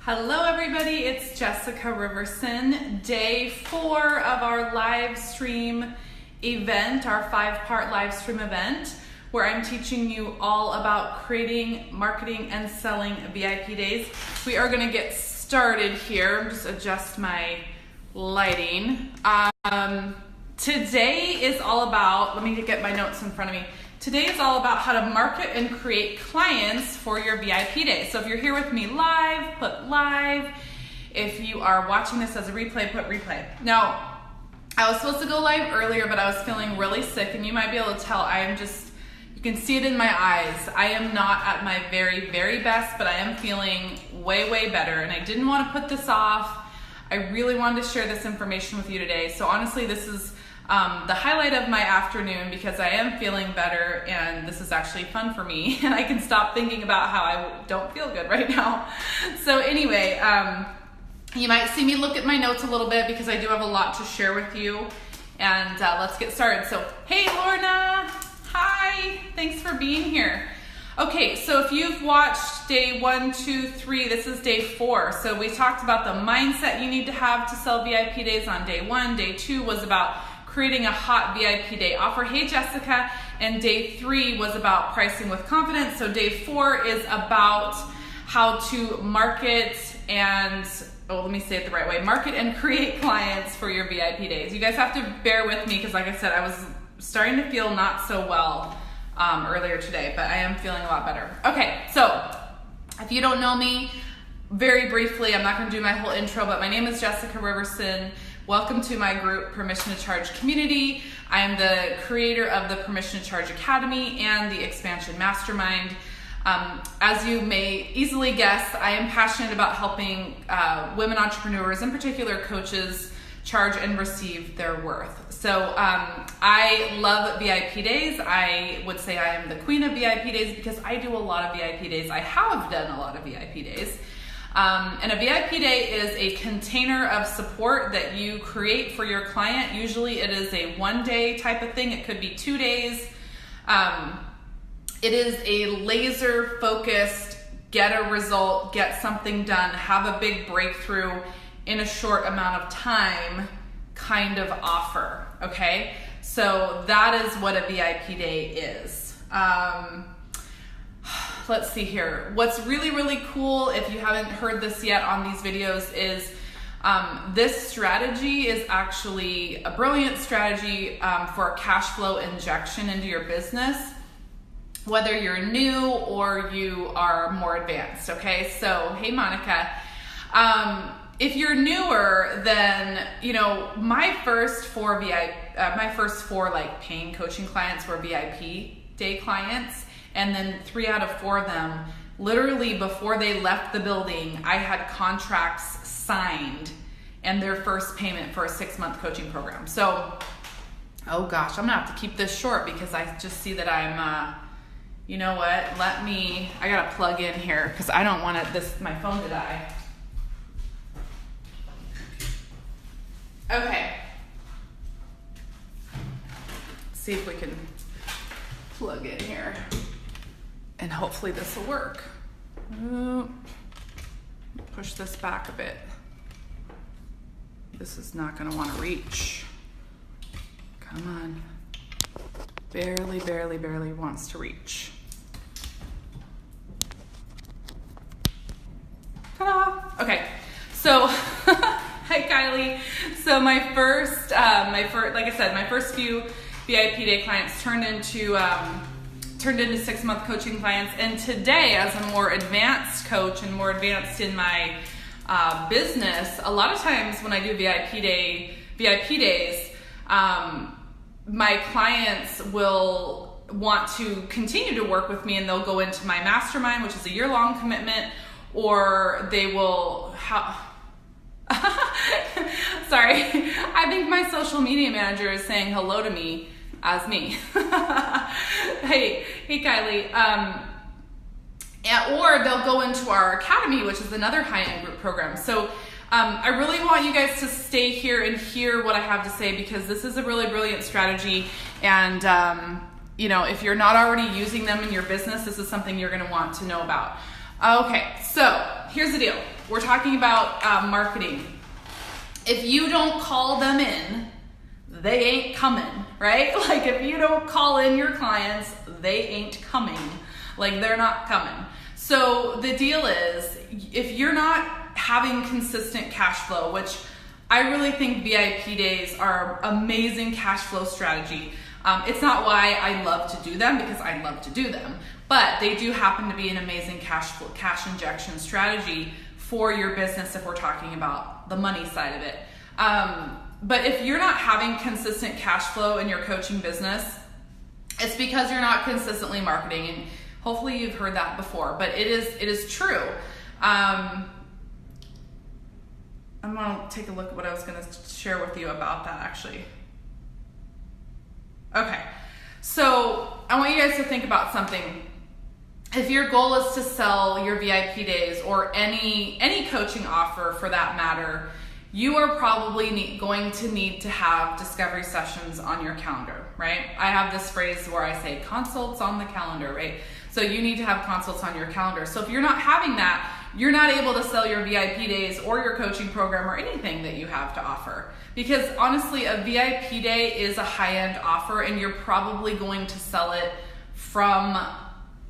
Hello everybody, it's Jessica Riverson, day 4 of our live stream event, our 5-part live stream event, where I'm teaching you all about creating, marketing, and selling VIP days. We are going to get started here. Just adjust my lighting. Today is all about, let me get my notes in front of me. Today is all about how to market and create clients for your VIP day. So if you're here with me live, put live. If you are watching this as a replay, put replay. Now, I was supposed to go live earlier, but I was feeling really sick, and you might be able to tell you can see it in my eyes. I am not at my very, very best, but I am feeling way, way better, and I didn't want to put this off. I really wanted to share this information with you today. So honestly, this is the highlight of my afternoon because I am feeling better, and this is actually fun for me, and I can stop thinking about how I don't feel good right now. So anyway, you might see me look at my notes a little bit because I do have a lot to share with you, and let's get started. So hey Lorna, hi, thanks for being here. Okay, so if you've watched day 1, 2, 3, this is day 4. So we talked about the mindset you need to have to sell VIP days on day 1. Day 2 was about creating a hot VIP day offer. Hey Jessica. And day 3 was about pricing with confidence. So day 4 is about how to market and, let me say it the right way, market and create clients for your VIP days. You guys have to bear with me because like I said, I was starting to feel not so well earlier today, but I am feeling a lot better. Okay, so if you don't know me, very briefly, I'm not going to do my whole intro, but my name is Jessica Riverson. Welcome to my group, Permission to Charge community. I am the creator of the Permission to Charge Academy and the Expansion Mastermind. As you may easily guess, I am passionate about helping women entrepreneurs, in particular coaches, charge and receive their worth. So I love VIP days. I would say I am the queen of VIP days because I do a lot of VIP days. I have done a lot of VIP days. And a VIP day is a container of support that you create for your client. Usually it is a 1-day type of thing. It could be 2 days. It is a laser focused, get a result, get something done, have a big breakthrough in a short amount of time kind of offer, okay? So that is what a VIP day is. Let's see here. What's really, really cool, if you haven't heard this yet on these videos, is this strategy is actually a brilliant strategy for a cash flow injection into your business, whether you're new or you are more advanced, okay? So, hey Monica. If you're newer, then, my first 4 like paying coaching clients were VIP day clients. And then 3 out of 4 of them, literally before they left the building, I had contracts signed and their first payment for a 6-month coaching program. So, oh gosh, I'm gonna have to keep this short because I just see that I'm, you know what, I gotta plug in here because I don't want my phone to die. Okay. Let's see if we can plug in here. And hopefully this will work. Push this back a bit. This is not gonna wanna reach. Come on. Barely, barely, barely wants to reach. Ta-da! Okay, so, hi Kylie. So my first, like I said, my first few VIP day clients turned into 6-month coaching clients. And today, as a more advanced coach and more advanced in my business, a lot of times when I do VIP days, my clients will want to continue to work with me, and they'll go into my mastermind, which is a year-long commitment, or they will sorry, I think my social media manager is saying hello to me as me. hey Kylie. Or they'll go into our academy, which is another high-end group program. So I really want you guys to stay here and hear what I have to say because this is a really brilliant strategy. And if you're not already using them in your business, this is something you're going to want to know about. Okay, so here's the deal. we're talking about marketing. If you don't call them in, they ain't coming, right? Like if you don't call in your clients, they ain't coming. Like they're not coming. So the deal is, if you're not having consistent cash flow, which I really think VIP days are amazing cash flow strategy. It's not why I love to do them, because I love to do them, but they do happen to be an amazing cash injection strategy for your business if we're talking about the money side of it. But if you're not having consistent cash flow in your coaching business, it's because you're not consistently marketing. And hopefully you've heard that before, but it is true. I'm gonna take a look at what I was gonna share with you about that actually. Okay, so I want you guys to think about something. If your goal is to sell your VIP days or any coaching offer for that matter, you are probably going to need to have discovery sessions on your calendar, right? I have this phrase where I say consults on the calendar, right? So you need to have consults on your calendar. So if you're not having that, you're not able to sell your VIP days or your coaching program or anything that you have to offer. Because honestly, a VIP day is a high-end offer, and you're probably going to sell it from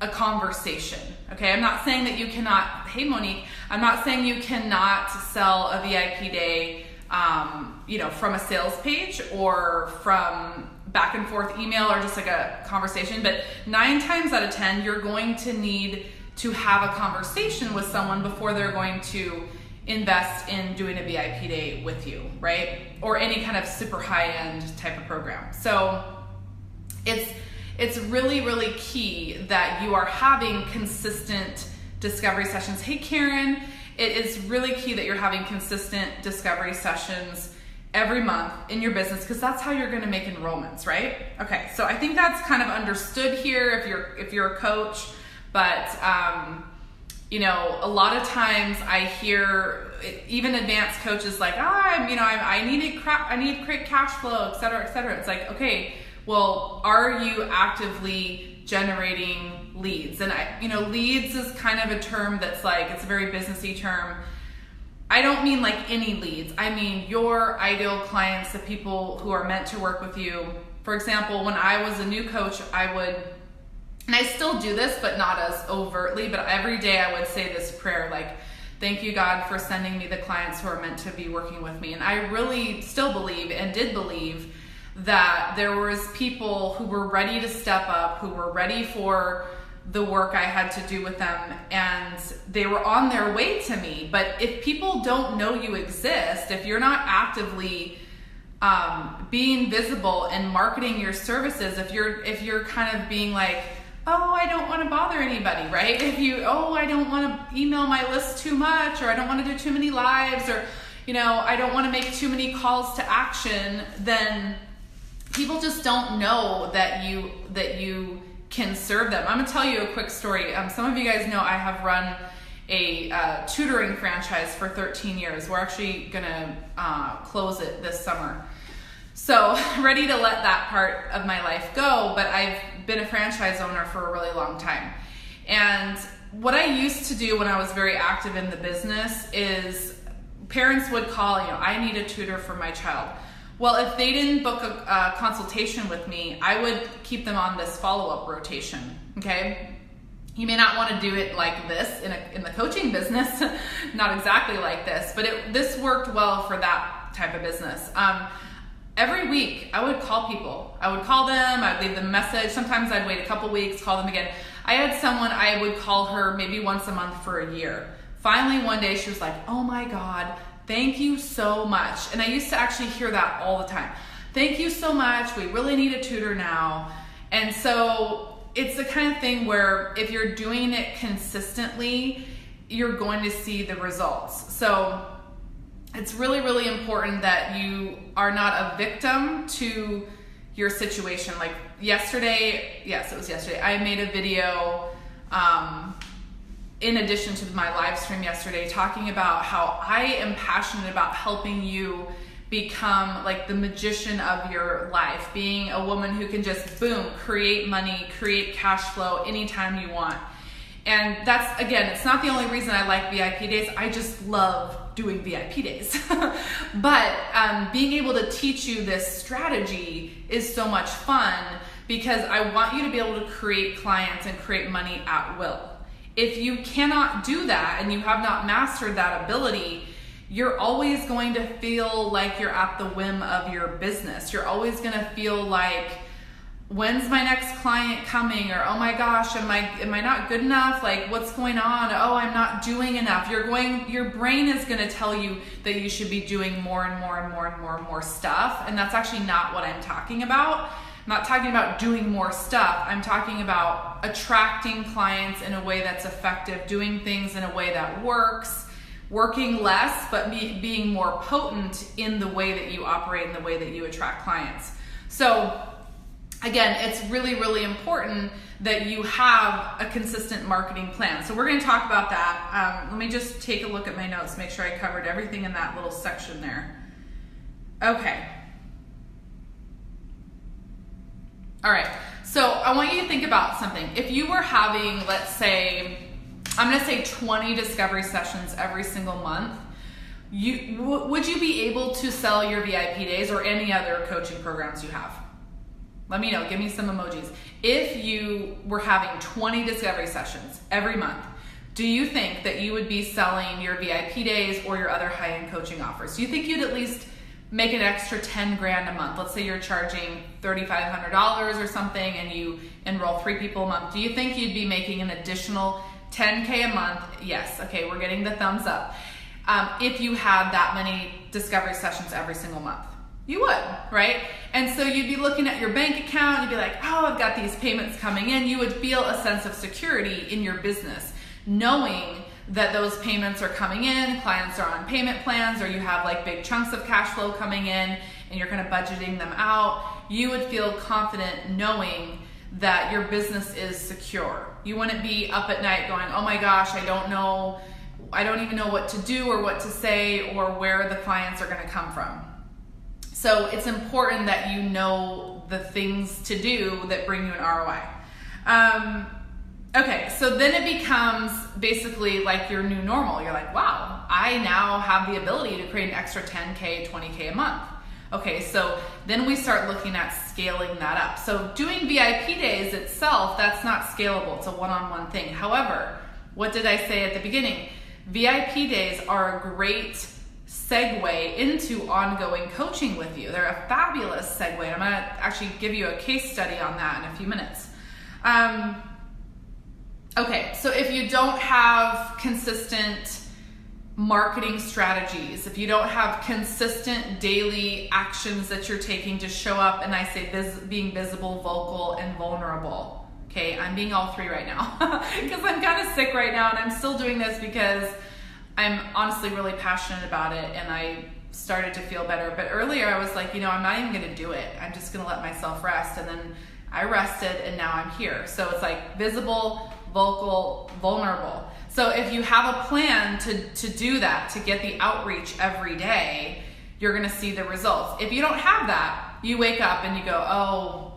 a conversation, okay? I'm not saying that you cannot, hey Monique, I'm not saying you cannot sell a VIP day, from a sales page or from back and forth email or just like a conversation, but 9 times out of 10, you're going to need to have a conversation with someone before they're going to invest in doing a VIP day with you, right? Or any kind of super high-end type of program. So it's really, really key that you are having consistent discovery sessions. Hey Karen, it is really key that you're having consistent discovery sessions every month in your business, because that's how you're going to make enrollments, right? Okay, so I think that's kind of understood here if you're a coach, but a lot of times I hear even advanced coaches like, I need to create cash flow, et cetera, et cetera. It's like, okay, well, are you actively generating leads? And leads is kind of a term that's like, it's a very businessy term. I don't mean like any leads. I mean your ideal clients, the people who are meant to work with you. For example, when I was a new coach, I would, and I still do this, but not as overtly, but every day I would say this prayer, like, thank you, God, for sending me the clients who are meant to be working with me. And I really still believe and did believe that there was people who were ready to step up, who were ready for the work I had to do with them, and they were on their way to me. But if people don't know you exist, if you're not actively being visible and marketing your services, if you're kind of being like, oh, I don't want to bother anybody, right? I don't want to email my list too much, or I don't want to do too many lives, or I don't want to make too many calls to action, then people just don't know that you can serve them. I'm gonna tell you a quick story. Some of you guys know I have run a tutoring franchise for 13 years. We're actually gonna close it this summer. So ready to let that part of my life go, but I've been a franchise owner for a really long time. And what I used to do when I was very active in the business is parents would call, I need a tutor for my child. Well, if they didn't book a consultation with me, I would keep them on this follow-up rotation, okay? You may not want to do it like this in the coaching business, not exactly like this, but this worked well for that type of business. Every week, I would call people. I would call them, I'd leave them a message. Sometimes I'd wait a couple weeks, call them again. I had someone, I would call her maybe once a month for a year. Finally, one day she was like, oh my God, thank you so much. And I used to actually hear that all the time. Thank you so much. We really need a tutor now. And so it's the kind of thing where if you're doing it consistently, you're going to see the results. So it's really, really important that you are not a victim to your situation. Like yesterday, yes, it was yesterday, I made a video in addition to my live stream yesterday, talking about how I am passionate about helping you become like the magician of your life, being a woman who can just boom, create money, create cash flow anytime you want. And that's, again, it's not the only reason I like VIP days. I just love doing VIP days. But being able to teach you this strategy is so much fun because I want you to be able to create clients and create money at will. If you cannot do that and you have not mastered that ability, you're always going to feel like you're at the whim of your business. You're always going to feel like, when's my next client coming? Or, oh my gosh, am I not good enough? Like, what's going on? Oh, I'm not doing enough. Your brain is going to tell you that you should be doing more and more and more and more and more stuff. And that's actually not what I'm talking about. I'm not talking about doing more stuff. I'm talking about attracting clients in a way that's effective, doing things in a way that works, working less, but being more potent in the way that you operate and the way that you attract clients. So again, it's really, really important that you have a consistent marketing plan. So we're going to talk about that. Let me just take a look at my notes, make sure I covered everything in that little section there. Okay. All right. So I want you to think about something. If you were having, let's say, I'm going to say 20 discovery sessions every single month, would you be able to sell your VIP days or any other coaching programs you have? Let me know. Give me some emojis. If you were having 20 discovery sessions every month, do you think that you would be selling your VIP days or your other high-end coaching offers? Do you think you'd at least make an extra 10 grand a month? Let's say you're charging $3,500 or something and you enroll 3 people a month. Do you think you'd be making an additional 10K a month? Yes. Okay, we're getting the thumbs up. If you had that many discovery sessions every single month. You would, right? And so you'd be looking at your bank account, you'd be like, oh, I've got these payments coming in. You would feel a sense of security in your business, knowing that those payments are coming in, clients are on payment plans, or you have like big chunks of cash flow coming in and you're kind of budgeting them out. You would feel confident knowing that your business is secure. You wouldn't be up at night going, oh my gosh, I don't even know what to do or what to say or where the clients are going to come from. So it's important that you know the things to do that bring you an ROI. Okay, so then it becomes basically like your new normal. You're like, wow, I now have the ability to create an extra 10K, 20K a month. Okay, so then we start looking at scaling that up. So doing VIP days itself, that's not scalable. It's a one-on-one thing. However, what did I say at the beginning? VIP days are a great segue into ongoing coaching with you. They're a fabulous segue. I'm going to actually give you a case study on that in a few minutes. Okay, so if you don't have consistent marketing strategies, if you don't have consistent daily actions that you're taking to show up, and I say being visible, vocal, and vulnerable. Okay, I'm being all 3 right now because I'm kind of sick right now and I'm still doing this because I'm honestly really passionate about it and I started to feel better. But earlier I was like, I'm not even going to do it. I'm just going to let myself rest. And then I rested and now I'm here. So it's like visible, vocal, vulnerable. So if you have a plan to do that, to get the outreach every day, you're going to see the results. If you don't have that, you wake up and you go, oh,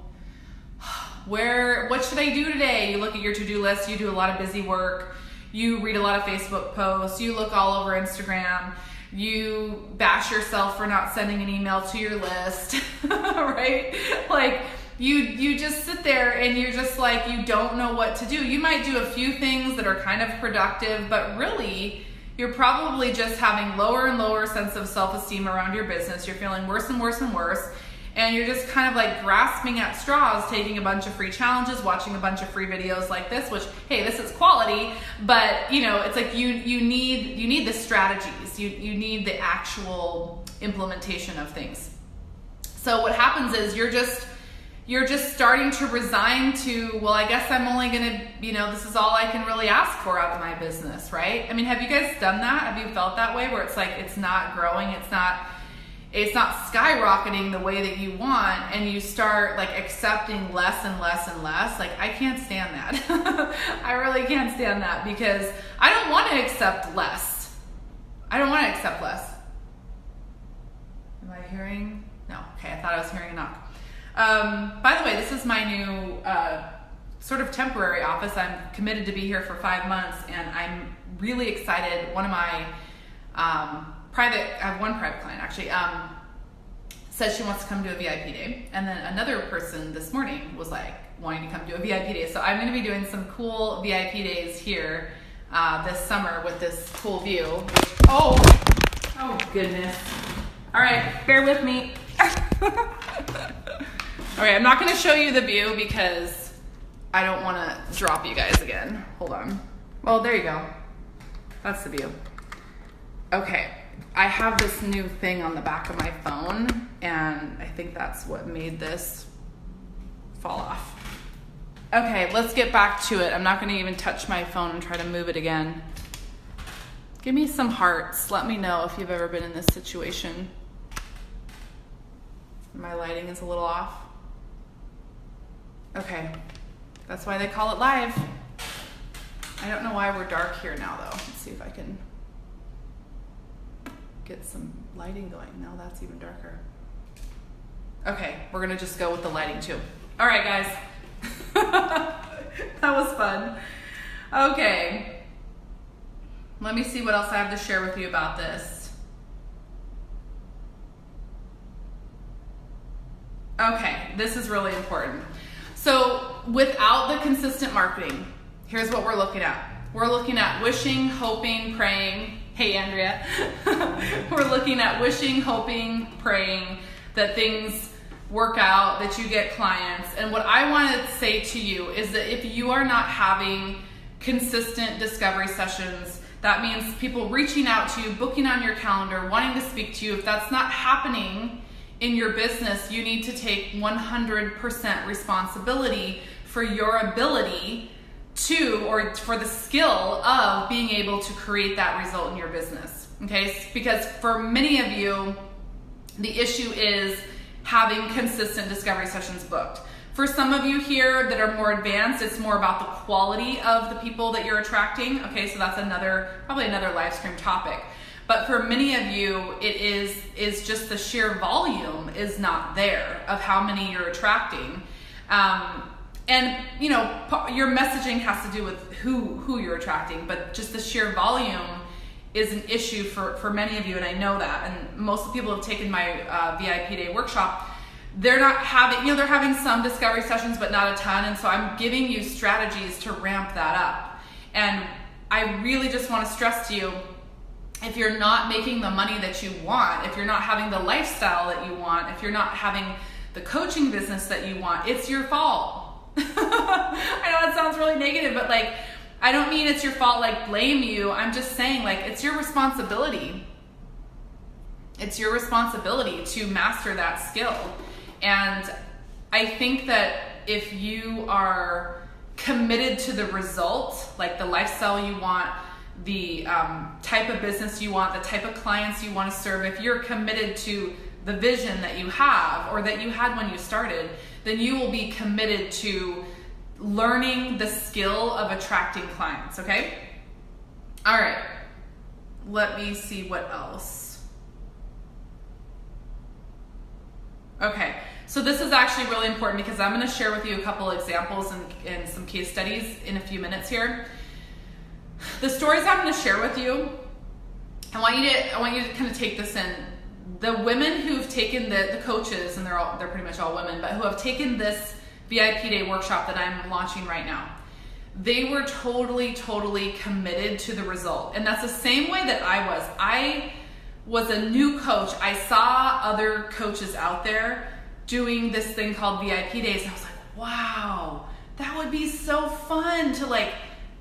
what should I do today? You look at your to-do list, you do a lot of busy work, you read a lot of Facebook posts, you look all over Instagram, you bash yourself for not sending an email to your list, right? Like you just sit there and you're just like, you don't know what to do. You might do a few things that are kind of productive, but really you're probably just having lower and lower sense of self-esteem around your business. You're feeling worse and worse and worse. And you're just kind of like grasping at straws, taking a bunch of free challenges, watching a bunch of free videos like this, which, hey, this is quality, but it's like you need the strategies. You need the actual implementation of things. So what happens is you're just starting to resign to, well, I guess I'm only going to, this is all I can really ask for out of my business, right? I mean, have you guys done that? Have you felt that way where it's like, it's not growing, it's not skyrocketing the way that you want, and you start like accepting less and less and less? Like, I can't stand that. I really can't stand that because I don't want to accept less. Am I hearing? No. Okay, I thought I was hearing a knock. By the way, this is my new sort of temporary office. I'm committed to be here for 5 months, and I'm really excited. One of my I have one private client actually, says she wants to come to a VIP day. And then another person this morning was like wanting to come to a VIP day. So I'm going to be doing some cool VIP days here this summer with this cool view. Oh goodness. All right, bear with me. All right, I'm not going to show you the view because I don't want to drop you guys again. Hold on. Well, there you go. That's the view. Okay, I have this new thing on the back of my phone, and I think that's what made this fall off. Okay, let's get back to it. I'm not going to even touch my phone and try to move it again. Give me some hearts. Let me know if you've ever been in this situation. My lighting is a little off. Okay, that's why they call it live. I don't know why we're dark here now, though. Let's see if I can get some lighting going. Now that's even darker. Okay, we're gonna just go with the lighting too. All right, guys. That was fun. Okay. Let me see what else I have to share with you about this. Okay, this is really important. So without the consistent marketing, here's what we're looking at. We're looking at wishing, hoping, praying. Hey, Andrea. We're looking at wishing, hoping, praying that things work out, that you get clients. And what I want to say to you is that if you are not having consistent discovery sessions, that means people reaching out to you, booking on your calendar, wanting to speak to you. If that's not happening in your business, you need to take 100% responsibility for your ability to, or for the skill of being able to create that result in your business. Okay, because for many of you, the issue is having consistent discovery sessions booked. For some of you here that are more advanced, it's more about the quality of the people that you're attracting. Okay, so that's probably another live stream topic. But for many of you, it is just the sheer volume is not there of how many you're attracting. And you know, your messaging has to do with who you're attracting, but just the sheer volume is an issue for many of you, and I know that. And most of the people who have taken my VIP Day workshop, they're not having, they're having some discovery sessions, but not a ton. And so I'm giving you strategies to ramp that up. And I really just want to stress to you, if you're not making the money that you want, if you're not having the lifestyle that you want, if you're not having the coaching business that you want, it's your fault. I know that sounds really negative, but like, I don't mean it's your fault, like blame you. I'm just saying, like, it's your responsibility. It's your responsibility to master that skill. And I think that if you are committed to the result, like the lifestyle you want, the type of business you want, the type of clients you want to serve, if you're committed to the vision that you have or that you had when you started, then you will be committed to learning the skill of attracting clients, okay? All right, let me see what else. Okay, so this is actually really important because I'm gonna share with you a couple examples and some case studies in a few minutes here. The stories I'm gonna share with you, I want you to kind of take this in. The women who've taken the coaches, and they're pretty much all women, but who have taken this VIP Day workshop that I'm launching right now, they were totally committed to the result. And that's the same way that I was. I was a new coach. I saw other coaches out there doing this thing called VIP Days, and I was like, wow, that would be so fun to like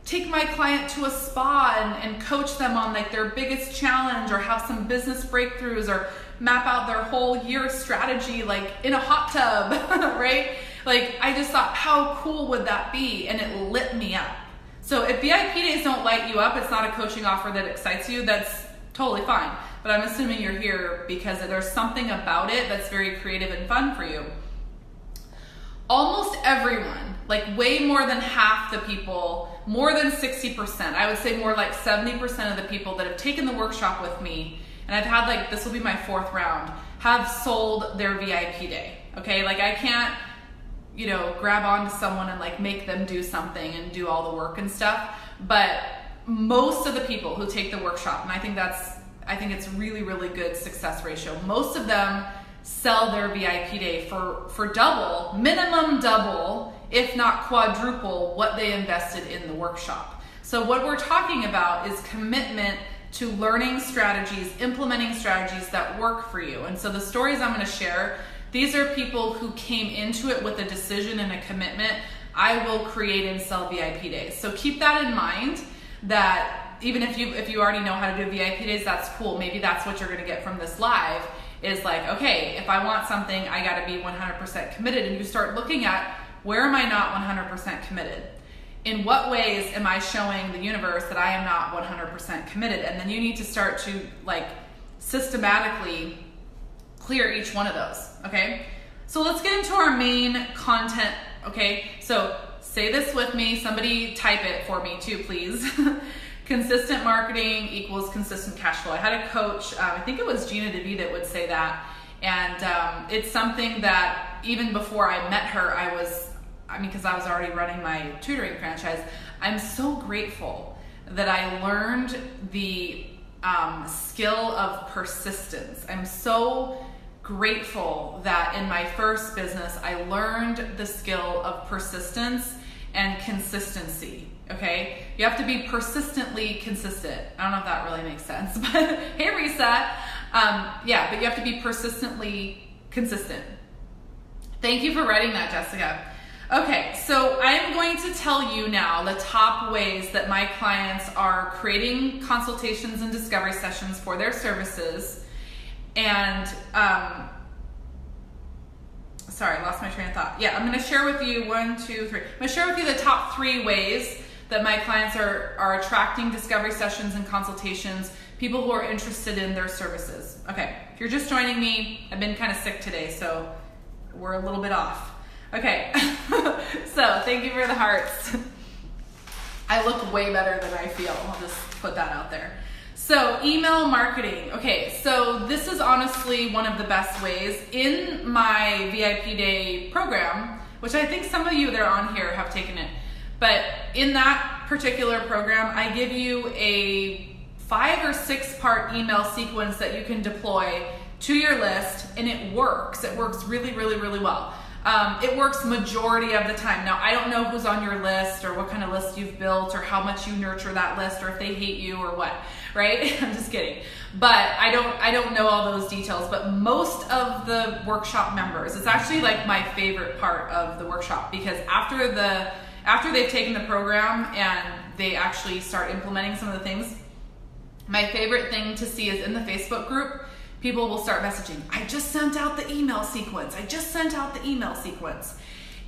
take my client to a spa and coach them on like their biggest challenge, or have some business breakthroughs, or map out their whole year strategy like in a hot tub, right? Like, I just thought, how cool would that be? And it lit me up. So if VIP Days don't light you up, it's not a coaching offer that excites you, that's totally fine. But I'm assuming you're here because there's something about it that's very creative and fun for you. Almost everyone, like way more than half the people, more than 60%, I would say more like 70% of the people that have taken the workshop with me, and I've had like, this will be my 4th round, have sold their VIP day, okay? Like, I can't grab onto someone and like make them do something and do all the work and stuff. But most of the people who take the workshop, and I think it's really, really good success ratio. Most of them sell their VIP day for double, minimum double, if not quadruple what they invested in the workshop. So what we're talking about is commitment to learning strategies, implementing strategies that work for you. And so the stories I'm going to share, these are people who came into it with a decision and a commitment. I will create and sell VIP days. So keep that in mind, that even if you already know how to do VIP days, that's cool. Maybe that's what you're going to get from this live, is like, okay, if I want something, I got to be 100% committed. And you start looking at, where am I not 100% committed? In what ways am I showing the universe that I am not 100% committed? And then you need to start to like systematically clear each one of those, okay? So let's get into our main content, okay? So say this with me. Somebody type it for me too, please. Consistent marketing equals consistent cash flow. I had a coach, I think it was Gina DeVee, that would say that. And it's something that even before I met her, because I was already running my tutoring franchise, I'm so grateful that I learned the skill of persistence. I'm so grateful that in my first business, I learned the skill of persistence and consistency. Okay, you have to be persistently consistent. I don't know if that really makes sense, but hey, Risa. But you have to be persistently consistent. Thank you for writing that, Jessica. Okay, so I am going to tell you now the top ways that my clients are creating consultations and discovery sessions for their services. And sorry, I lost my train of thought. Yeah, I'm going to share with you I'm going to share with you the top 3 ways that my clients are attracting discovery sessions and consultations, people who are interested in their services. Okay, if you're just joining me, I've been kind of sick today, so we're a little bit off. Okay, so thank you for the hearts. I look way better than I feel. I'll just put that out there. So email marketing. Okay, so this is honestly one of the best ways. In my VIP Day program, which I think some of you that are on here have taken it, but in that particular program, I give you a 5 or 6 part email sequence that you can deploy to your list, and it works. It works really, really, really well. It works majority of the time. Now, I don't know who's on your list or what kind of list you've built or how much you nurture that list or if they hate you or what, right? I'm just kidding. But I don't know all those details, but most of the workshop members, it's actually like my favorite part of the workshop, because after they've taken the program and they actually start implementing some of the things, my favorite thing to see is in the Facebook group, people will start messaging, I just sent out the email sequence. I just sent out the email sequence.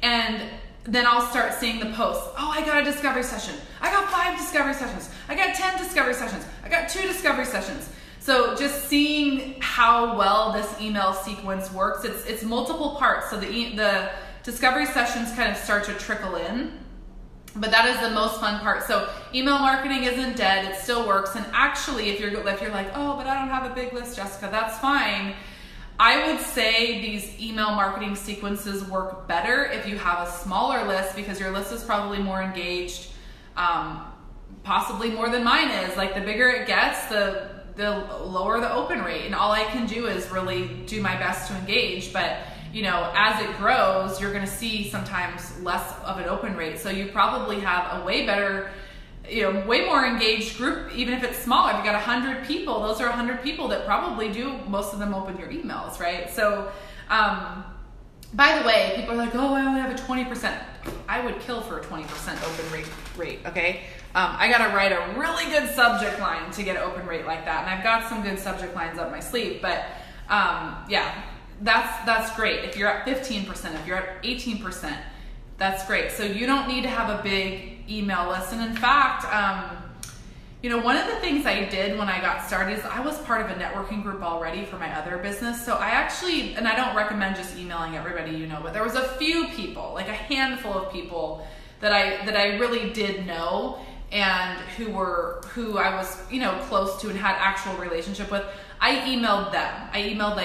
And then I'll start seeing the posts. Oh, I got a discovery session. I got 5 discovery sessions. I got 10 discovery sessions. I got 2 discovery sessions. So just seeing how well this email sequence works, it's multiple parts. So the discovery sessions kind of start to trickle in. But that is the most fun part. So email marketing isn't dead, it still works. And actually, if you're like, oh, but I don't have a big list, Jessica, that's fine. I would say these email marketing sequences work better if you have a smaller list, because your list is probably more engaged, possibly more than mine is. Like the bigger it gets, the lower the open rate. And all I can do is really do my best to engage. But as it grows, you're going to see sometimes less of an open rate. So you probably have a way better, way more engaged group, even if it's smaller. If you got 100 people, those are 100 people that probably do, most of them open your emails, right? So, by the way, people are like, oh, I only have a 20%. I would kill for a 20% open rate, okay? I got to write a really good subject line to get an open rate like that. And I've got some good subject lines up my sleeve, but that's great. If you're at 15%, if you're at 18%, that's great. So you don't need to have a big email list. And in fact, one of the things I did when I got started is I was part of a networking group already for my other business. So I actually, and I don't recommend just emailing everybody, but there was a few people, like a handful of people that I really did know and who I was, close to and had actual relationship with. I emailed them. I emailed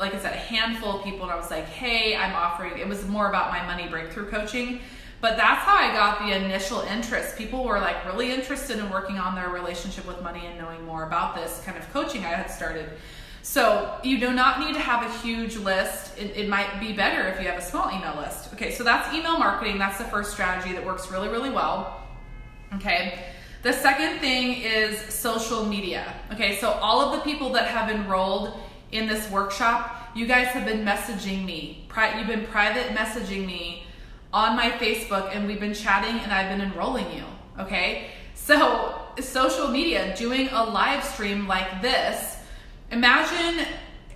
like I said, a handful of people, and I was like, hey, I'm offering, it was more about my money breakthrough coaching. But that's how I got the initial interest. People were like really interested in working on their relationship with money and knowing more about this kind of coaching I had started. So you do not need to have a huge list. It might be better if you have a small email list. Okay, so that's email marketing. That's the first strategy that works really, really well. Okay, the second thing is social media. Okay, so all of the people that have enrolled in this workshop, you guys have been messaging me. You've been private messaging me on my Facebook, and we've been chatting, and I've been enrolling you. Okay, so social media, doing a live stream like this. Imagine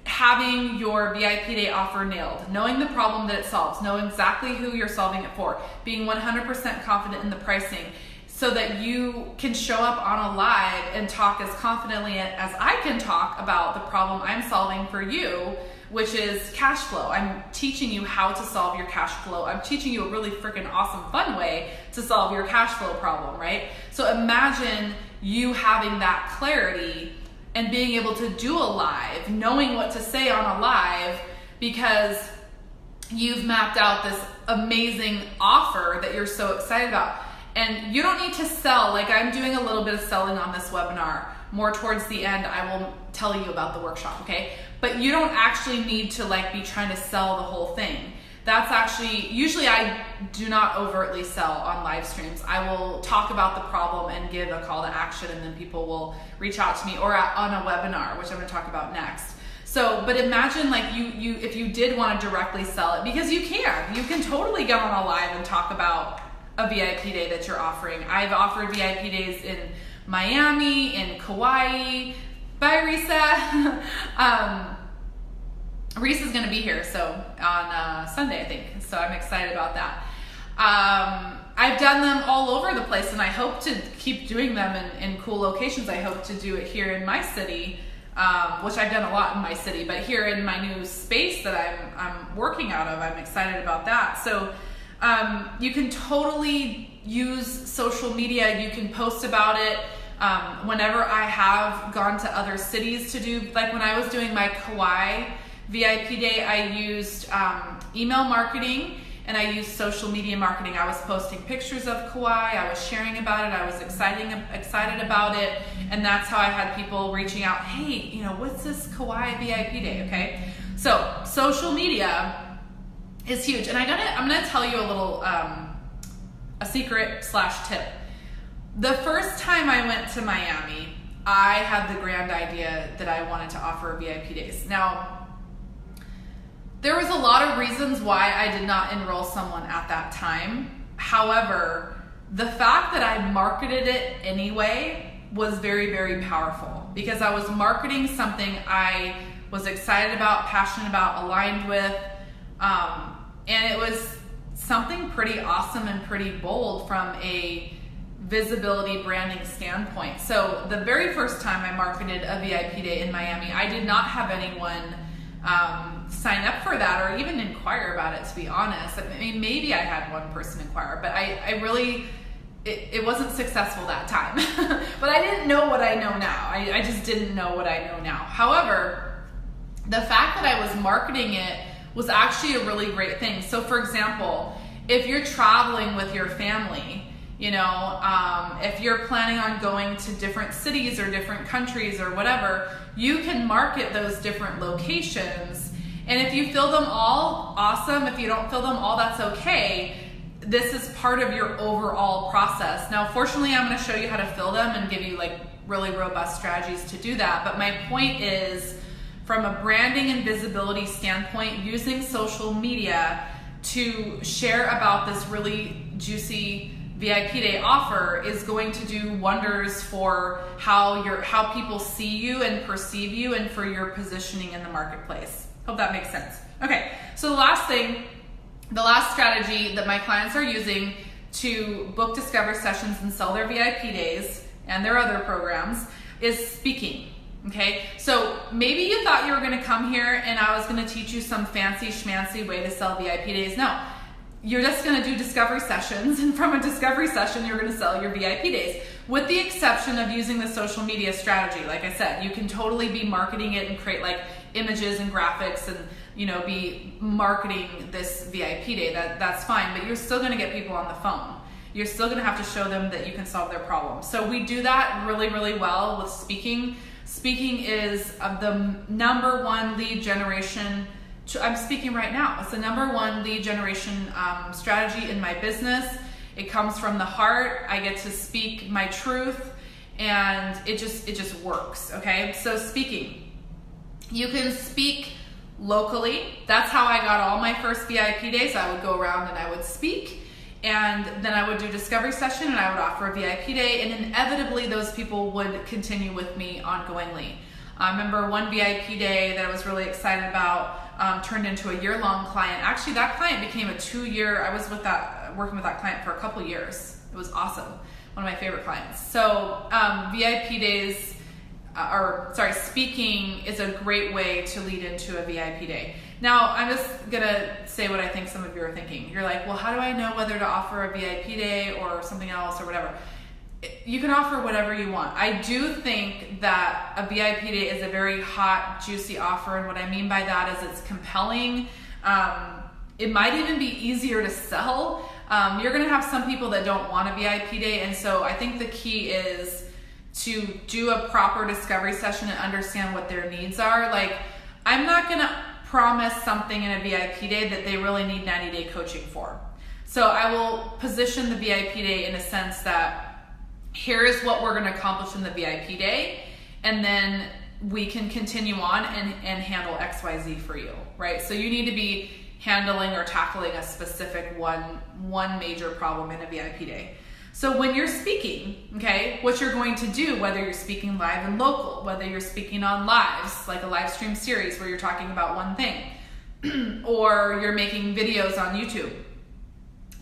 having your VIP day offer nailed, knowing the problem that it solves, knowing exactly who you're solving it for, being 100% confident in the pricing, so that you can show up on a live and talk as confidently as I can talk about the problem I'm solving for you, which is cash flow. I'm teaching you how to solve your cash flow. I'm teaching you a really freaking awesome, fun way to solve your cash flow problem, right? So imagine you having that clarity and being able to do a live, knowing what to say on a live, because you've mapped out this amazing offer that you're so excited about. And you don't need to sell. Like, I'm doing a little bit of selling on this webinar. More towards the end, I will tell you about the workshop, okay? But you don't actually need to like be trying to sell the whole thing. That's actually, usually I do not overtly sell on live streams. I will talk about the problem and give a call to action, and then people will reach out to me, or on a webinar, which I'm gonna talk about next. So, but imagine like you if you did want to directly sell it, because you can totally get on a live and talk about a VIP day that you're offering. I've offered VIP days in Miami, in Kauai. Bye, Risa. Risa's gonna be here, so on Sunday, I think. So I'm excited about that. I've done them all over the place, and I hope to keep doing them in cool locations. I hope to do it here in my city, which I've done a lot in my city, but here in my new space that I'm working out of, I'm excited about that. So you can totally use social media. You can post about it. Whenever I have gone to other cities to do, like when I was doing my Kauai VIP day, I used email marketing, and I used social media marketing. I was posting pictures of Kauai, I was sharing about it, I was excited about it, and that's how I had people reaching out, hey, you know, what's this Kauai VIP day, okay? So social media is huge, and I'm gonna tell you a little, a secret / tip. The first time I went to Miami, I had the grand idea that I wanted to offer VIP days. Now, there was a lot of reasons why I did not enroll someone at that time. However, the fact that I marketed it anyway was very, very powerful, because I was marketing something I was excited about, passionate about, aligned with, and it was something pretty awesome and pretty bold from a visibility branding standpoint. So the very first time I marketed a VIP day in Miami, I did not have anyone sign up for that or even inquire about it, to be honest. I mean, maybe I had one person inquire, but I really, it wasn't successful that time. But I didn't know what I know now. I just didn't know what I know now. However, the fact that I was marketing it was actually a really great thing. So for example, if you're traveling with your family, you know, if you're planning on going to different cities or different countries or whatever, you can market those different locations. And if you fill them all, awesome. If you don't fill them all, that's okay. This is part of your overall process. Now, fortunately, I'm going to show you how to fill them and give you like really robust strategies to do that. But my point is, from a branding and visibility standpoint, using social media to share about this really juicy VIP day offer is going to do wonders for how people see you and perceive you, and for your positioning in the marketplace. Hope that makes sense. Okay, so the last strategy that my clients are using to book discovery sessions and sell their VIP days and their other programs is speaking. Okay, so maybe you thought you were going to come here and I was going to teach you some fancy schmancy way to sell VIP days. No, you're just going to do discovery sessions, and from a discovery session, you're going to sell your VIP days, with the exception of using the social media strategy. Like I said, you can totally be marketing it and create like images and graphics and, you know, be marketing this VIP day. That's fine, but you're still going to get people on the phone. You're still going to have to show them that you can solve their problems. So we do that really, really well with speaking. Speaking is the number one lead generation. I'm speaking right now. It's the number one lead generation strategy in my business. It comes from the heart. I get to speak my truth, and it just works. Okay, so speaking, you can speak locally. That's how I got all my first VIP days. I would go around and I would speak, and then I would do discovery session, and I would offer a VIP day, and inevitably those people would continue with me ongoingly. I remember one VIP day that I was really excited about turned into a year-long client. Actually, that client became a 2-year. I was working with that client for a couple years. It was awesome. One of my favorite clients. So VIP days, speaking is a great way to lead into a VIP day. Now, I'm just gonna say what I think some of you are thinking. You're like, well, how do I know whether to offer a VIP day or something else or whatever? You can offer whatever you want. I do think that a VIP day is a very hot, juicy offer, and what I mean by that is it's compelling. It might even be easier to sell. You're gonna have some people that don't want a VIP day, and so I think the key is to do a proper discovery session and understand what their needs are. Like, I'm not gonna promise something in a VIP day that they really need 90-day coaching for. So I will position the VIP day in a sense that here is what we're going to accomplish in the VIP day, and then we can continue on and handle XYZ for you, right? So you need to be handling or tackling a specific one major problem in a VIP day. So when you're speaking, okay, what you're going to do, whether you're speaking live and local, whether you're speaking on lives, like a live stream series where you're talking about one thing, or you're making videos on YouTube,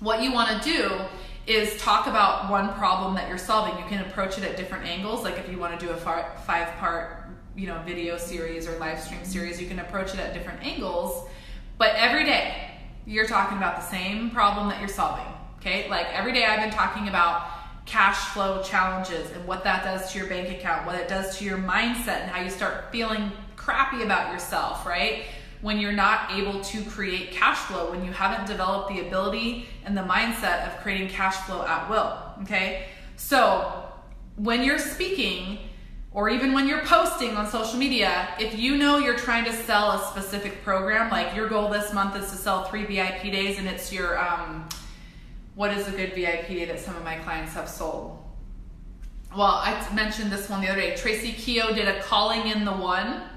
what you want to do is talk about one problem that you're solving. You can approach it at different angles. Like if you want to do a 5-part, video series or live stream series, you can approach it at different angles. But every day you're talking about the same problem that you're solving. Okay, like every day I've been talking about cash flow challenges and what that does to your bank account, what it does to your mindset, and how you start feeling crappy about yourself, right? When you're not able to create cash flow, when you haven't developed the ability and the mindset of creating cash flow at will, okay? So when you're speaking, or even when you're posting on social media, if you know you're trying to sell a specific program, like your goal this month is to sell 3 VIP days, and it's your, what is a good VIP day that some of my clients have sold? Well, I mentioned this one the other day. Tracy Keogh did a Calling in the One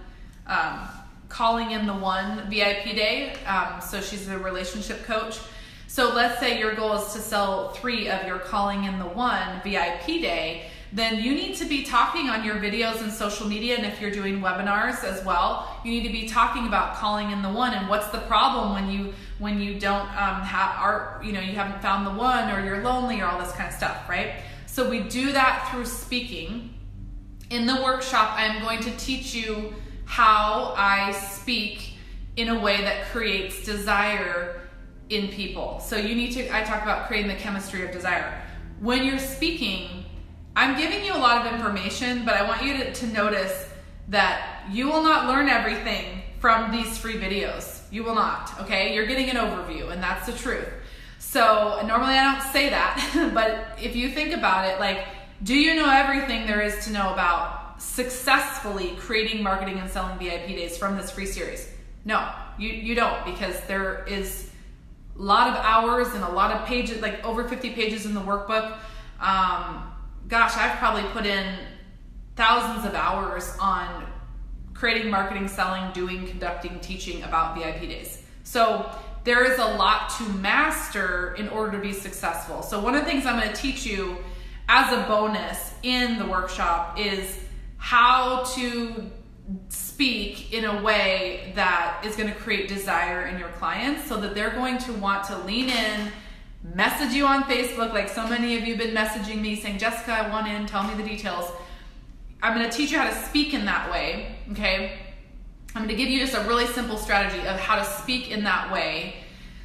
VIP day. So she's a relationship coach. So let's say your goal is to sell 3 of your Calling in the One VIP day. Then you need to be talking on your videos and social media, and if you're doing webinars as well, you need to be talking about calling in the one and what's the problem when you don't you haven't found the one, or you're lonely, or all this kind of stuff, right? So we do that through speaking. In the workshop, I'm going to teach you how I speak in a way that creates desire in people. So I talk about creating the chemistry of desire. When you're speaking, I'm giving you a lot of information, but I want you to notice that you will not learn everything from these free videos. You will not, okay? You're getting an overview, and that's the truth. So normally I don't say that, but if you think about it, like, do you know everything there is to know about successfully creating, marketing, and selling VIP days from this free series? No, you don't, because there is a lot of hours and a lot of pages, like over 50 pages in the workbook. Gosh, I've probably put in thousands of hours on creating, marketing, selling, doing, conducting, teaching about VIP days. So there is a lot to master in order to be successful. So one of the things I'm going to teach you as a bonus in the workshop is how to speak in a way that is going to create desire in your clients, so that they're going to want to lean in, message you on Facebook, like so many of you have been messaging me saying, Jessica, I want in, tell me the details. I'm going to teach you how to speak in that way, okay? I'm going to give you just a really simple strategy of how to speak in that way,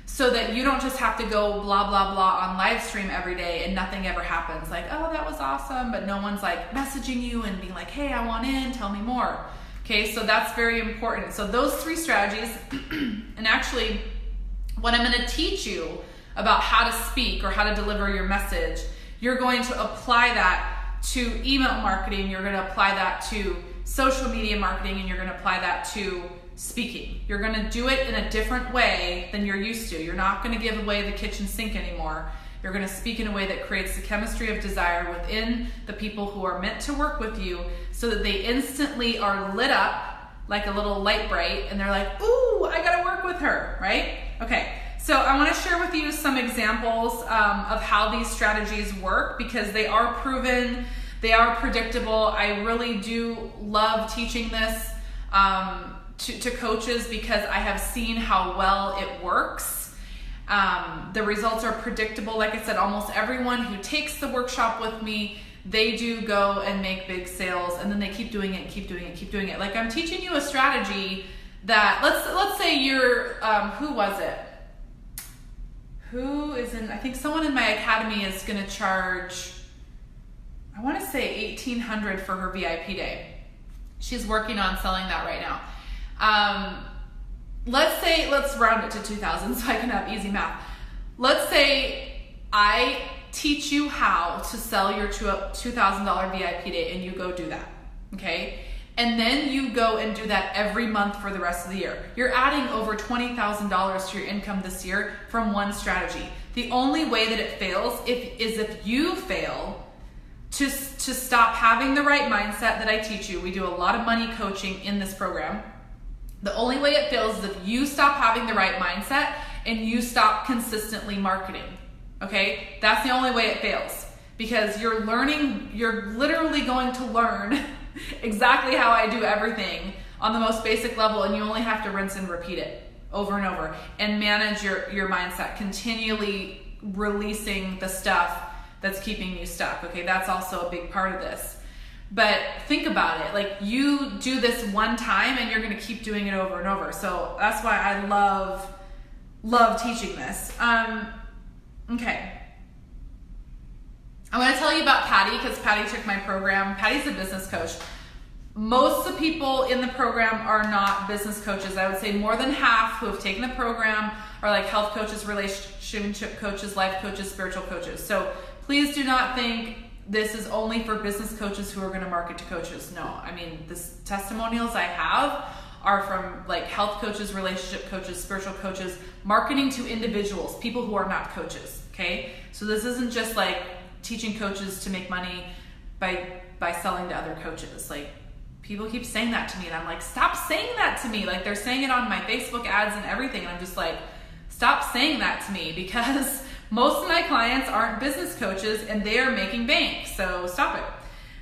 so that you don't just have to go blah, blah, blah on live stream every day and nothing ever happens. Like, oh, that was awesome, but no one's like messaging you and being like, hey, I want in, tell me more. Okay, so that's very important. So those 3 strategies, and actually what I'm going to teach you about how to speak or how to deliver your message, you're going to apply that to email marketing, you're going to apply that to social media marketing, and you're going to apply that to speaking. You're going to do it in a different way than you're used to. You're not going to give away the kitchen sink anymore. You're going to speak in a way that creates the chemistry of desire within the people who are meant to work with you, so that they instantly are lit up like a little light bright, and they're like, ooh, I got to work with her, right? Okay, so I want to share with you some examples of how these strategies work, because they are proven, they are predictable. I really do love teaching this to coaches, because I have seen how well it works. The results are predictable. Like I said, almost everyone who takes the workshop with me, they do go and make big sales, and then they keep doing it, keep doing it, keep doing it. Like, I'm teaching you a strategy that, let's say you're, who was it? Who is in, I think someone in my academy is going to charge, I want to say $1,800 for her VIP day. She's working on selling that right now. Let's round it to 2,000 so I can have easy math. Let's say I teach you how to sell your $2,000 VIP day, and you go do that, okay? And then you go and do that every month for the rest of the year. You're adding over $20,000 to your income this year from one strategy. The only way that it fails is if you fail to stop having the right mindset that I teach you. We do a lot of money coaching in this program. The only way it fails is if you stop having the right mindset and you stop consistently marketing, okay? That's the only way it fails, because you're literally going to learn exactly how I do everything on the most basic level, and you only have to rinse and repeat it over and over and manage your mindset, continually releasing the stuff that's keeping you stuck, okay? That's also a big part of this. But think about it, like, you do this one time and you're going to keep doing it over and over. So that's why I love teaching this. Okay. I want to tell you about Patty, because Patty took my program. Patty's a business coach. Most of the people in the program are not business coaches. I would say more than half who have taken the program are like health coaches, relationship coaches, life coaches, spiritual coaches. So please do not think this is only for business coaches who are going to market to coaches. No, I mean, the testimonials I have are from like health coaches, relationship coaches, spiritual coaches, marketing to individuals, people who are not coaches, okay? So this isn't just like teaching coaches to make money by selling to other coaches. Like, people keep saying that to me, and I'm like, stop saying that to me. Like, they're saying it on my Facebook ads and everything, and I'm just like, stop saying that to me, because most of my clients aren't business coaches and they are making bank. So stop it.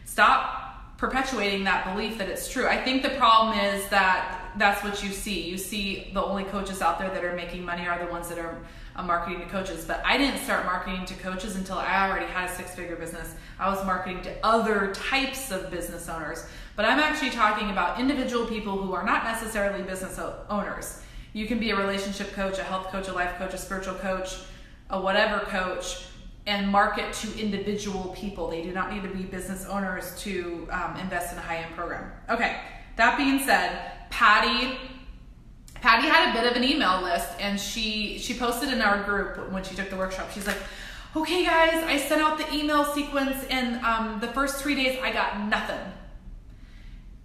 Stop perpetuating that belief that it's true. I think the problem is that that's what you see. You see the only coaches out there that are making money are the ones that are marketing to coaches. But I didn't start marketing to coaches until I already had a 6-figure business. I was marketing to other types of business owners. But I'm actually talking about individual people who are not necessarily business owners. You can be a relationship coach, a health coach, a life coach, a spiritual coach, a whatever coach, and market to individual people. They do not need to be business owners to invest in a high-end program. Okay, that being said, Patty had a bit of an email list, and she posted in our group when she took the workshop. She's like, okay guys, I sent out the email sequence, and the first 3 days I got nothing.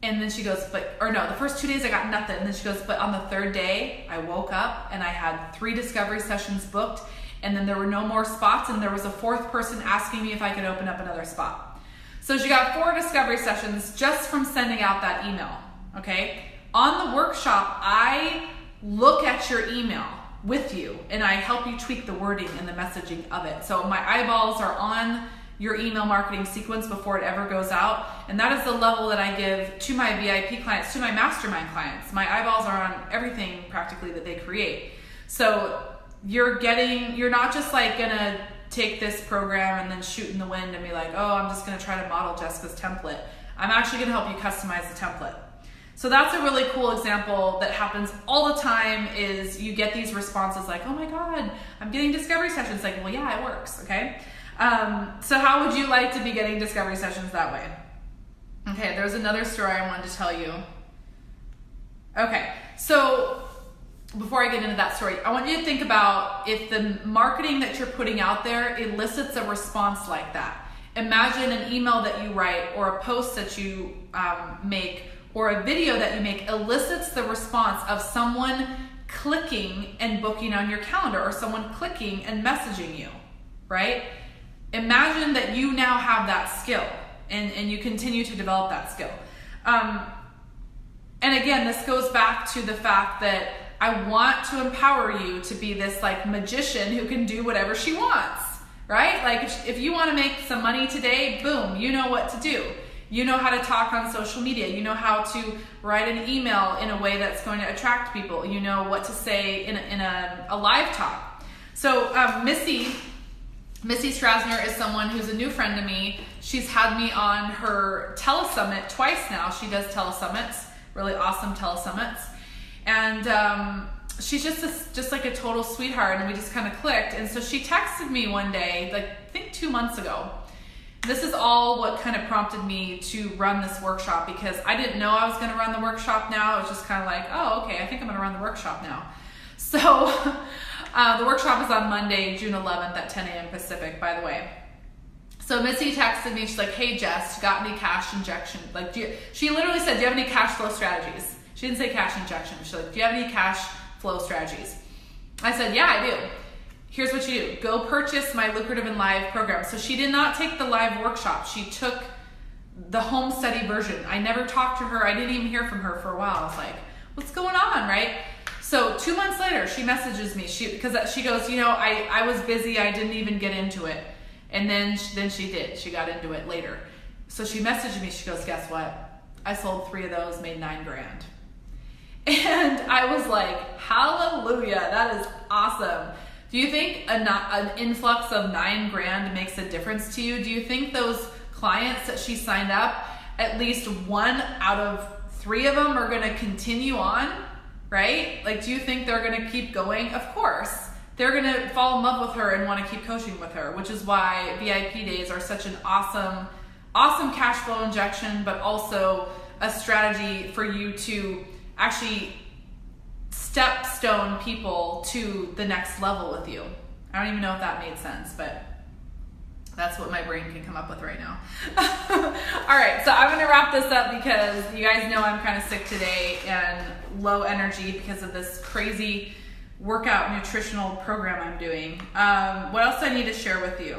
And then she goes, the first 2 days I got nothing. And then she goes, but on the 3rd day, I woke up and I had 3 discovery sessions booked, and then there were no more spots, and there was a 4th person asking me if I could open up another spot. So she got 4 discovery sessions just from sending out that email, okay? On the workshop, I look at your email with you, and I help you tweak the wording and the messaging of it. So my eyeballs are on your email marketing sequence before it ever goes out, and that is the level that I give to my VIP clients, to my mastermind clients. My eyeballs are on everything practically that they create. So you're not just like gonna take this program and then shoot in the wind and be like, oh, I'm just gonna try to model Jessica's template. I'm actually gonna help you customize the template. So that's a really cool example that happens all the time. Is you get these responses like, oh my God, I'm getting discovery sessions. Like, well, yeah, it works, okay? So how would you like to be getting discovery sessions that way? Okay, there's another story I wanted to tell you. Okay, so before I get into that story, I want you to think about if the marketing that you're putting out there elicits a response like that. Imagine an email that you write or a post that you make or a video that you make elicits the response of someone clicking and booking on your calendar or someone clicking and messaging you, right? Imagine that you now have that skill and you continue to develop that skill. And again, this goes back to the fact that I want to empower you to be this like magician who can do whatever she wants, right? Like if you want to make some money today, boom, you know what to do. You know how to talk on social media. You know how to write an email in a way that's going to attract people. You know what to say in a live talk. So Missy Strasner is someone who's a new friend to me. She's had me on her telesummit twice now. She does telesummits, really awesome telesummits. And she's just like a total sweetheart, and we just kind of clicked. And so she texted me one day, like I think 2 months ago. This is all what kind of prompted me to run this workshop, because I didn't know I was going to run the workshop now. It was just kind of like, oh, okay, I think I'm going to run the workshop now. So the workshop is on Monday, June 11th at 10 a.m. Pacific, by the way. So Missy texted me. She's like, hey, Jess, got any cash injection? Like, she literally said, do you have any cash flow strategies? She didn't say cash injection. She's like, do you have any cash flow strategies? I said, yeah, I do. Here's what you do. Go purchase my Lucrative and Live program. So she did not take the live workshop. She took the home study version. I never talked to her. I didn't even hear from her for a while. I was like, what's going on, right? So 2 months later, she messages me. Because she goes, you know, I was busy. I didn't even get into it. And then she did. She got into it later. So she messaged me. She goes, guess what? I sold 3 of those, made $9,000. And I was like, hallelujah, that is awesome. Do you think an influx of $9,000 makes a difference to you? Do you think those clients that she signed up, at least 1 out of 3 of them are going to continue on, right? Like, do you think they're going to keep going? Of course. They're going to fall in love with her and want to keep coaching with her, which is why VIP days are such an awesome cash flow injection, but also a strategy for you to actually stepstone people to the next level with you. I don't even know if that made sense, but that's what my brain can come up with right now. All right, so I'm gonna wrap this up because you guys know I'm kind of sick today and low energy because of this crazy workout nutritional program I'm doing. What else do I need to share with you?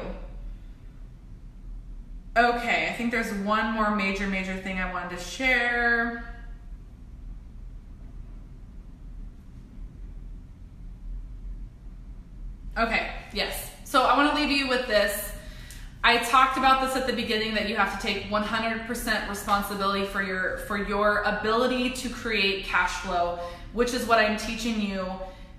Okay, I think there's one more major thing I wanted to share. Okay, yes. So I want to leave you with this. I talked about this at the beginning, that you have to take 100% responsibility for your ability to create cash flow, which is what I'm teaching you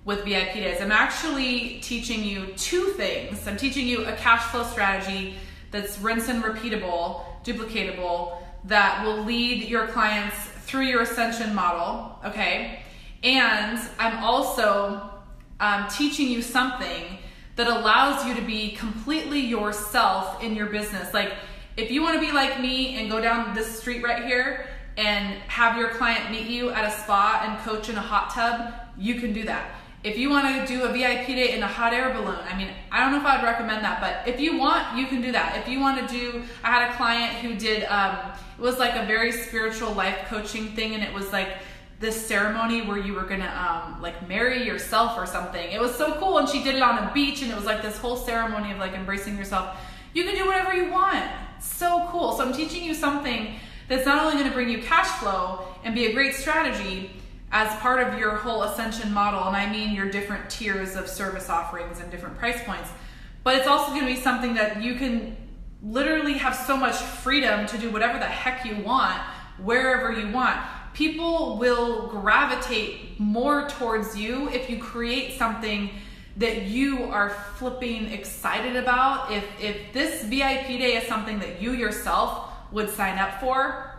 with VIP days. I'm actually teaching you 2 things. I'm teaching you a cash flow strategy that's rinse and repeatable, duplicatable, that will lead your clients through your ascension model, okay? And I'm also teaching you something that allows you to be completely yourself in your business. Like, if you want to be like me and go down this street right here and have your client meet you at a spa and coach in a hot tub, you can do that. If you want to do a VIP day in a hot air balloon, I mean, I don't know if I'd recommend that, but if you want, you can do that. If you want to do, I had a client who did, it was like a very spiritual life coaching thing, and it was like this ceremony where you were gonna like marry yourself or something. It was so cool, and she did it on a beach, and it was like this whole ceremony of like embracing yourself. You can do whatever you want. So cool. So I'm teaching you something that's not only going to bring you cash flow and be a great strategy as part of your whole ascension model, and I mean your different tiers of service offerings and different price points, but it's also going to be something that you can literally have so much freedom to do whatever the heck you want, wherever you want. People will gravitate more towards you if you create something that you are flipping excited about. If this VIP day is something that you yourself would sign up for,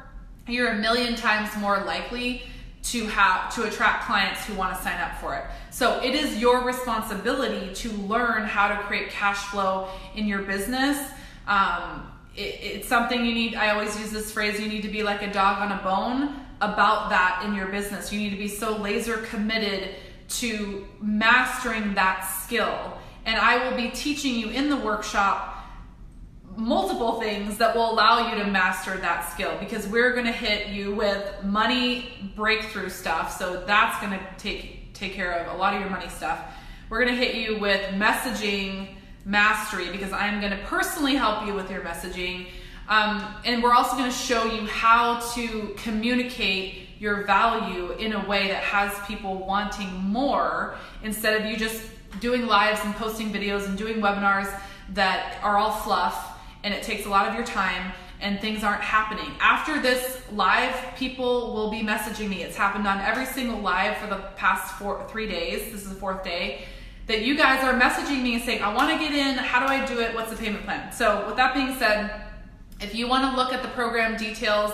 you're 1,000,000 times more likely to attract clients who want to sign up for it. So it is your responsibility to learn how to create cash flow in your business. It's something you need. I always use this phrase, you need to be like a dog on a bone about that in your business. You need to be so laser committed to mastering that skill. And I will be teaching you in the workshop multiple things that will allow you to master that skill, because we're going to hit you with money breakthrough stuff. So that's going to take care of a lot of your money stuff. We're going to hit you with messaging mastery, because I'm going to personally help you with your messaging. And we're also going to show you how to communicate your value in a way that has people wanting more, instead of you just doing lives and posting videos and doing webinars that are all fluff and it takes a lot of your time and things aren't happening. After this live, people will be messaging me. It's happened on every single live for the past 3 days. This is the 4th day that you guys are messaging me and saying, I want to get in. How do I do it? What's the payment plan? So with that being said, if you want to look at the program details,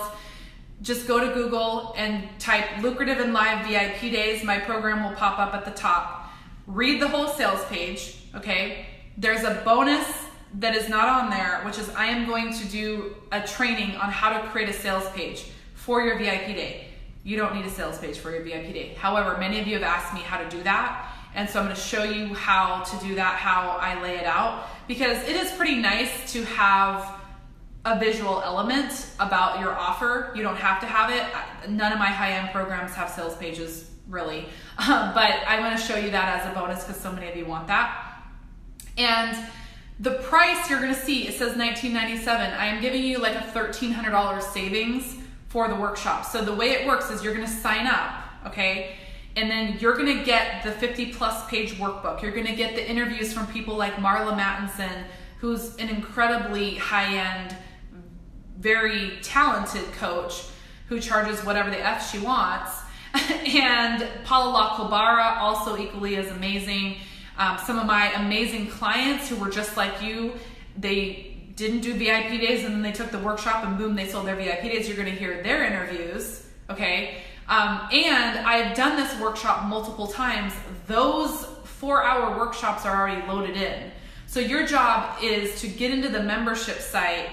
just go to Google and type Lucrative and Live VIP Days. My program will pop up at the top. Read the whole sales page, okay? There's a bonus that is not on there, which is I am going to do a training on how to create a sales page for your VIP day. You don't need a sales page for your VIP day. However, many of you have asked me how to do that. And so I'm going to show you how to do that, how I lay it out, because it is pretty nice to have a visual element about your offer. You don't have to have it. None of my high-end programs have sales pages, really. But I'm going to show you that as a bonus because so many of you want that. And the price you're going to see, it says $19.97. I am giving you like a $1,300 savings for the workshop. So the way it works is you're going to sign up, okay? And then you're going to get the 50+ page workbook. You're going to get the interviews from people like Marla Mattinson, who's an incredibly high-end, very talented coach who charges whatever the F she wants. And Paula LaCobara, also equally as amazing. Some of my amazing clients who were just like you, they didn't do VIP days and then they took the workshop and boom, they sold their VIP days. You're going to hear their interviews, okay? And I've done this workshop multiple times. Those 4-hour workshops are already loaded in. So your job is to get into the membership site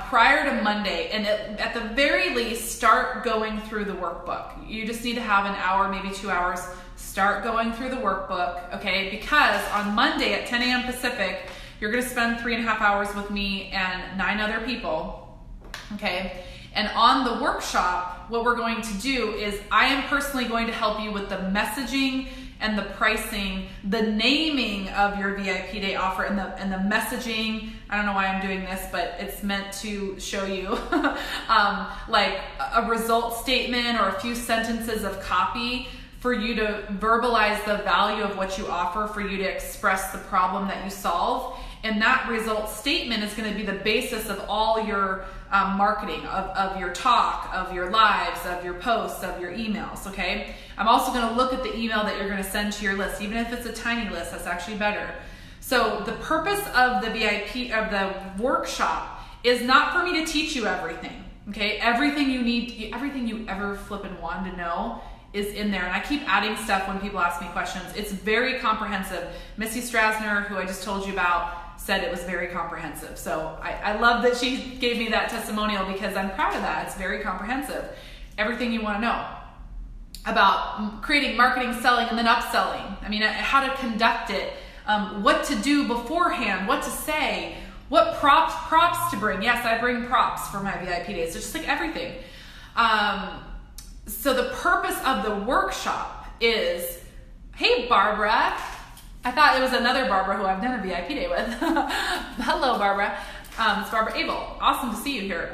prior to Monday, and at the very least, start going through the workbook. You just need to have an hour, maybe 2 hours. Start going through the workbook, okay? Because on Monday at 10 a.m. Pacific, you're going to spend 3.5 hours with me and 9 other people, okay? And on the workshop, what we're going to do is I am personally going to help you with the messaging and the pricing, the naming of your VIP day offer, and the messaging. I don't know why I'm doing this, but it's meant to show you like a result statement or a few sentences of copy for you to verbalize the value of what you offer, for you to express the problem that you solve. And that result statement is going to be the basis of all your marketing, of your talk, of your lives, of your posts, of your emails, okay? I'm also going to look at the email that you're going to send to your list. Even if it's a tiny list, that's actually better. So the purpose of the VIP, of the workshop, is not for me to teach you everything, okay? Everything you need, everything you ever flippin' want to know is in there. And I keep adding stuff when people ask me questions. It's very comprehensive. Missy Strasner, who I just told you about, said it was very comprehensive. So I love that she gave me that testimonial, because I'm proud of that. It's very comprehensive. Everything you want to know about creating, marketing, selling, and then upselling. I mean, how to conduct it, what to do beforehand, what to say, what props to bring. Yes, I bring props for my VIP days. It's just like everything. So the purpose of the workshop is, hey, Barbara. I thought it was another Barbara who I've done a VIP day with. Hello, Barbara. It's Barbara Abel. Awesome to see you here.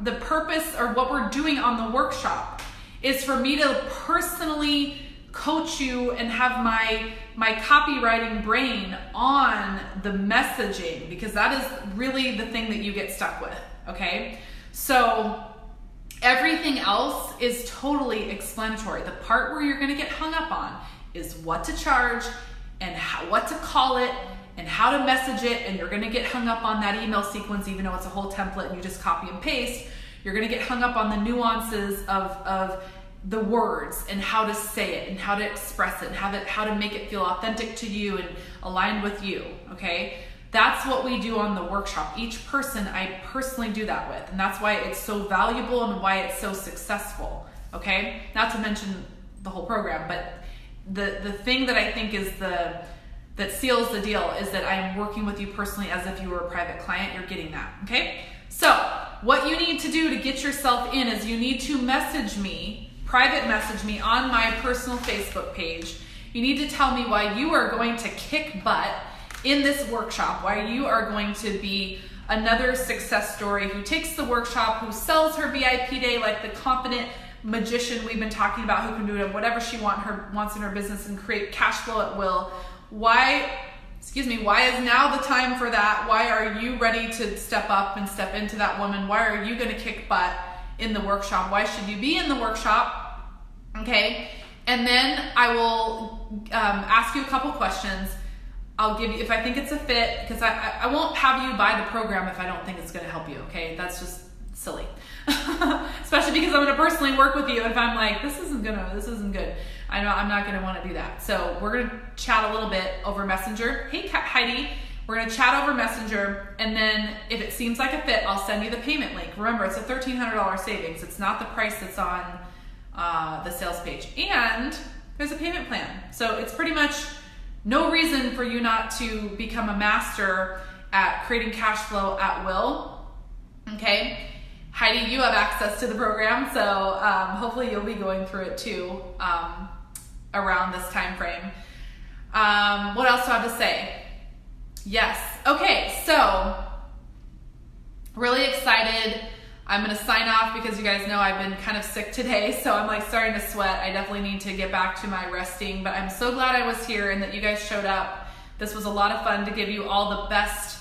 The purpose, or what we're doing on the workshop, is for me to personally coach you and have my copywriting brain on the messaging, because that is really the thing that you get stuck with, okay? So everything else is totally explanatory. The part where you're going to get hung up on is what to charge and what to call it and how to message it, and you're going to get hung up on that email sequence, even though it's a whole template and you just copy and paste. You're going to get hung up on the nuances of the words and how to say it and how to express it and how to make it feel authentic to you and aligned with you, okay? That's what we do on the workshop. Each person I personally do that with, and that's why it's so valuable and why it's so successful, okay? Not to mention the whole program, but the thing that I think is that seals the deal is that I'm working with you personally as if you were a private client. You're getting that, okay? So what you need to do to get yourself in is you need to message me, private message me on my personal Facebook page. You need to tell me why you are going to kick butt in this workshop, why you are going to be another success story who takes the workshop, who sells her VIP day like the confident magician we've been talking about, who can do whatever she wants in her business and create cash flow at will. Why is now the time for that? Why are you ready to step up and step into that woman? Why are you going to kick butt in the workshop? Why should you be in the workshop? Okay, and then I will ask you a couple questions. I'll give you, if I think it's a fit, because I won't have you buy the program if I don't think it's going to help you, okay? That's just silly. Especially because I'm going to personally work with you if I'm like, this isn't good. I'm not going to want to do that. So we're going to chat a little bit over Messenger. Hey, Heidi, we're going to chat over Messenger, and then if it seems like a fit, I'll send you the payment link. Remember, it's a $1,300 savings. It's not the price that's on the sales page. And there's a payment plan. So it's pretty much no reason for you not to become a master at creating cash flow at will, okay? Heidi, you have access to the program, so hopefully you'll be going through it too around this time frame. What else do I have to say? Yes, okay, so really excited. I'm gonna sign off because you guys know I've been kind of sick today, so I'm like starting to sweat. I definitely need to get back to my resting, but I'm so glad I was here and that you guys showed up. This was a lot of fun to give you all the best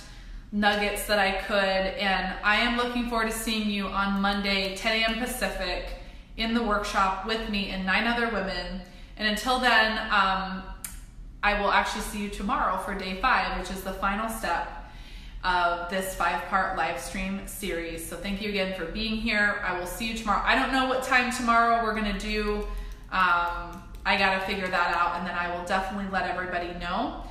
nuggets that I could, and I am looking forward to seeing you on Monday, 10 a.m. Pacific, in the workshop with me and 9 other women. And until then, I will actually see you tomorrow for day 5, which is the final step of this 5-part live stream series. So thank you again for being here. I will see you tomorrow. I don't know what time tomorrow we're gonna do. I gotta figure that out, and then I will definitely let everybody know.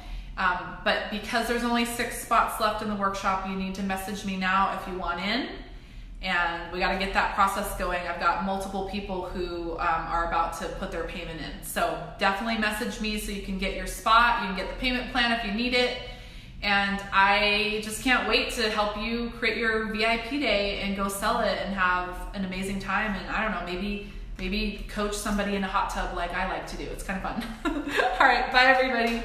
But because there's only 6 spots left in the workshop, you need to message me now if you want in, and we got to get that process going. I've got multiple people who are about to put their payment in, so definitely message me so you can get your spot. You can get the payment plan if you need it, and I just can't wait to help you create your VIP day and go sell it and have an amazing time. And I don't know, maybe coach somebody in a hot tub like I like to do. It's kind of fun. All right, bye everybody.